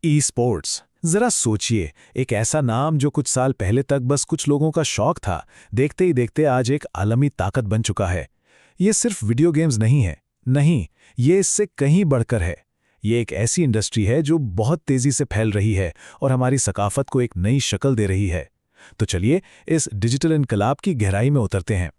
E sports, जरा सोचिए, एक ऐसा नाम जो कुछ साल पहले तक बस कुछ लोगों का शौक था, देखते ही देखते आज एक आलमी ताकत बन चुका है। ये सिर्फ वीडियो गेम्स नहीं है, नहीं, ये इससे कहीं बढ़कर है। ये एक ऐसी इंडस्ट्री है जो बहुत तेजी से फैल रही है और हमारी सकाफत को एक नई शक्ल दे रही है। तो चलिए इस डिजिटल इनकलाब की गहराई में उतरते हैं।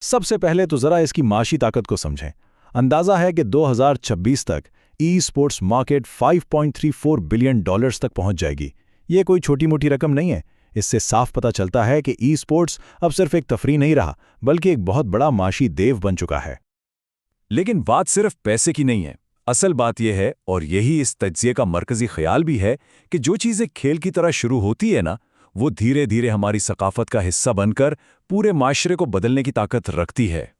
सबसे पहले तो जरा इसकी माशी ताकत को समझें। अंदाजा है कि 2026 तक ई स्पोर्ट्स मार्केट $5.34 बिलियन तक पहुंच जाएगी। ये कोई छोटी मोटी रकम नहीं है। इससे साफ पता चलता है कि ई स्पोर्ट्स अब सिर्फ एक तफरीह नहीं रहा, बल्कि एक बहुत बड़ा माशी देव बन चुका है। लेकिन बात सिर्फ पैसे की नहीं है। असल बात यह है, और यही इस तज्जिए का मरकजी ख्याल भी है, कि जो चीज़ें खेल की तरह शुरू होती है ना, वो धीरे धीरे हमारी सकाफत का हिस्सा बनकर पूरे माशरे को बदलने की ताकत रखती है।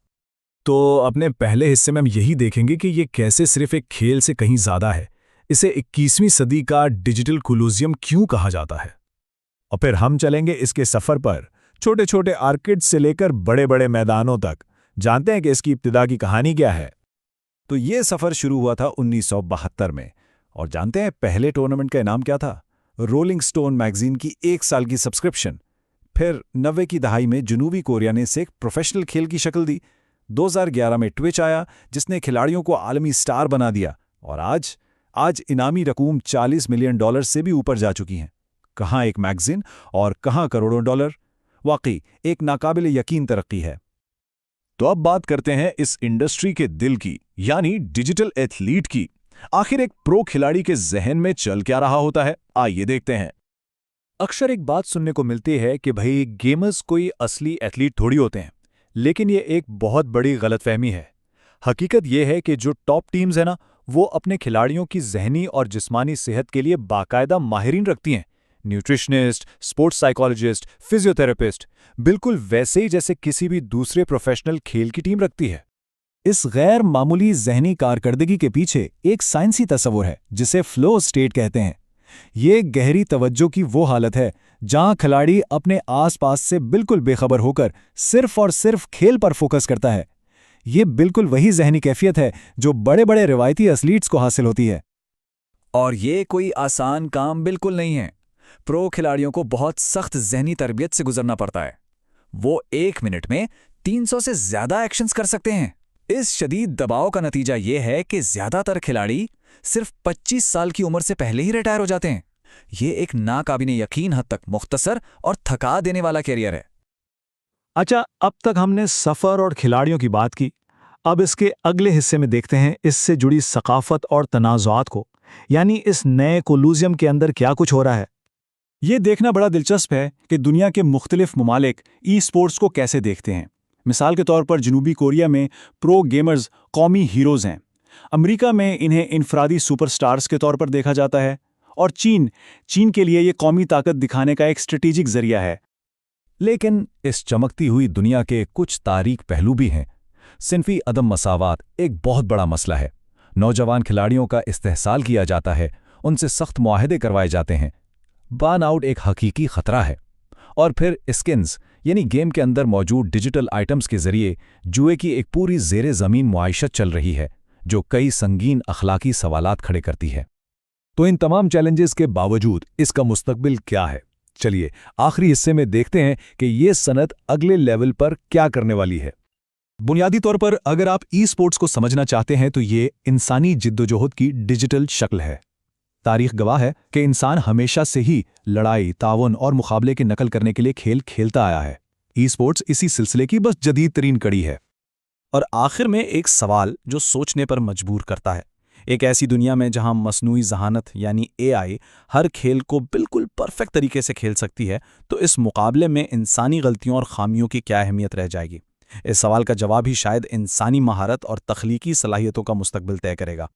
तो अपने पहले हिस्से में हम यही देखेंगे कि ये कैसे सिर्फ एक खेल से कहीं ज़्यादा है। इसे 21वीं सदी का डिजिटल कोलोसियम क्यों कहा जाता है, और फिर हम चलेंगे इसके सफ़र पर, छोटे छोटे आर्किड से लेकर बड़े बड़े मैदानों तक। जानते हैं कि इसकी इब्तिदा की कहानी क्या है। तो ये सफ़र शुरू हुआ था 1972 में। और जानते हैं पहले टूर्नामेंट का इनाम क्या था? रोलिंग स्टोन मैगजीन की 1 साल की सब्सक्रिप्शन। फिर 90 की दहाई में जनूबी कोरिया ने इसे एक प्रोफेशनल खेल की शक्ल दी। 2011 में ट्विच आया, जिसने खिलाड़ियों को आलमी स्टार बना दिया। और आज इनामी रकूम $40 मिलियन से भी ऊपर जा चुकी हैं। कहाँ एक मैगजीन और कहाँ करोड़ों डॉलर। वाकई एक नाकाबिले यकीन तरक्की है। तो अब बात करते हैं इस इंडस्ट्री के दिल की, यानी डिजिटल एथलीट की। आखिर एक प्रो खिलाड़ी के जहन में चल क्या रहा होता है, आइए देखते हैं। अक्सर एक बात सुनने को मिलती है कि भाई गेमर्स कोई असली एथलीट थोड़ी होते हैं, लेकिन ये एक बहुत बड़ी गलतफहमी है। हकीकत ये है कि जो टॉप टीम्स हैं ना, वो अपने खिलाड़ियों की जहनी और जिस्मानी सेहत के लिए बाकायदा माहिरीन रखती हैं। न्यूट्रिशनिस्ट, स्पोर्ट्स साइकोलॉजिस्ट, फिजियोथेरेपिस्ट, बिल्कुल वैसे ही जैसे किसी भी दूसरे प्रोफेशनल खेल की टीम रखती है। इस गैर मामूली जहनी कारकर्दगी के पीछे एक साइंसी तस्वुर है, जिसे फ्लो स्टेट कहते हैं। ये गहरी तवज्जो की वो हालत है जहां खिलाड़ी अपने आसपास से बिल्कुल बेखबर होकर सिर्फ और सिर्फ खेल पर फोकस करता है। ये बिल्कुल वही जहनी कैफियत है जो बड़े बड़े रिवायती एथलीट्स को हासिल होती है। और ये कोई आसान काम बिल्कुल नहीं है। प्रो खिलाड़ियों को बहुत सख्त जहनी तरबियत से गुजरना पड़ता है। वो 1 मिनट में 300 से ज्यादा एक्शंस कर सकते हैं। इस शदीद दबाव का नतीजा ये है कि ज्यादातर खिलाड़ी सिर्फ 25 साल की उम्र से पहले ही रिटायर हो जाते हैं। ये एक नाकाबिले यकीन हद तक मुख्तसर और थका देने वाला कैरियर है। अच्छा, अब तक हमने सफ़र और खिलाड़ियों की बात की। अब इसके अगले हिस्से में देखते हैं इससे जुड़ी सकाफत और तनाज़ुआत को, यानी इस नए कोलोसियम के अंदर क्या कुछ हो रहा है। ये देखना बड़ा दिलचस्प है कि दुनिया के मुख्तलिफ ममालिक ई स्पोर्ट्स को कैसे देखते हैं। मिसाल के तौर पर जनूबी कोरिया में प्रो गेमर्स कौमी हीरोज़ हैं। अमेरिका में इन्हें इनफरादी सुपरस्टार्स के तौर पर देखा जाता है। और चीन के लिए ये कौमी ताकत दिखाने का एक स्ट्रेटेजिक जरिया है। लेकिन इस चमकती हुई दुनिया के कुछ तारीक पहलू भी हैं। सिनफी अदम मसावात एक बहुत बड़ा मसला है। नौजवान खिलाड़ियों का इस्तेहसाल किया जाता है, उनसे सख्त मुआहदे करवाए जाते हैं। बर्न आउट एक हकीकी खतरा है। और फिर स्किन्स, यानी गेम के अंदर मौजूद डिजिटल आइटम्स के जरिए जुए की एक पूरी ज़ेरे ज़मीन मुआइशत चल रही है, जो कई संगीन अखलाकी सवालात खड़े करती है। तो इन तमाम चैलेंजेस के बावजूद इसका मुस्तकबिल क्या है? चलिए आखिरी हिस्से में देखते हैं कि ये सनत अगले लेवल पर क्या करने वाली है। बुनियादी तौर पर अगर आप ई स्पोर्ट्स को समझना चाहते हैं तो ये इंसानी जिद्दोजहद की डिजिटल शक्ल है। तारीख गवाह है कि इंसान हमेशा से ही लड़ाई, तावन और मुकाबले की नकल करने के लिए खेल खेलता आया है। ई स्पोर्ट्स इसी सिलसिले की बस जदीद तरीन कड़ी है। और आखिर में एक सवाल जो सोचने पर मजबूर करता है। एक ऐसी दुनिया में जहां मसनूई ज़हानत यानी AI हर खेल को बिल्कुल परफेक्ट तरीके से खेल सकती है, तो इस मुकाबले में इंसानी गलतियों और खामियों की क्या अहमियत रह जाएगी? इस सवाल का जवाब ही शायद इंसानी महारत और तख्लीकी सलाहियतों का मुस्तकबिल तय करेगा।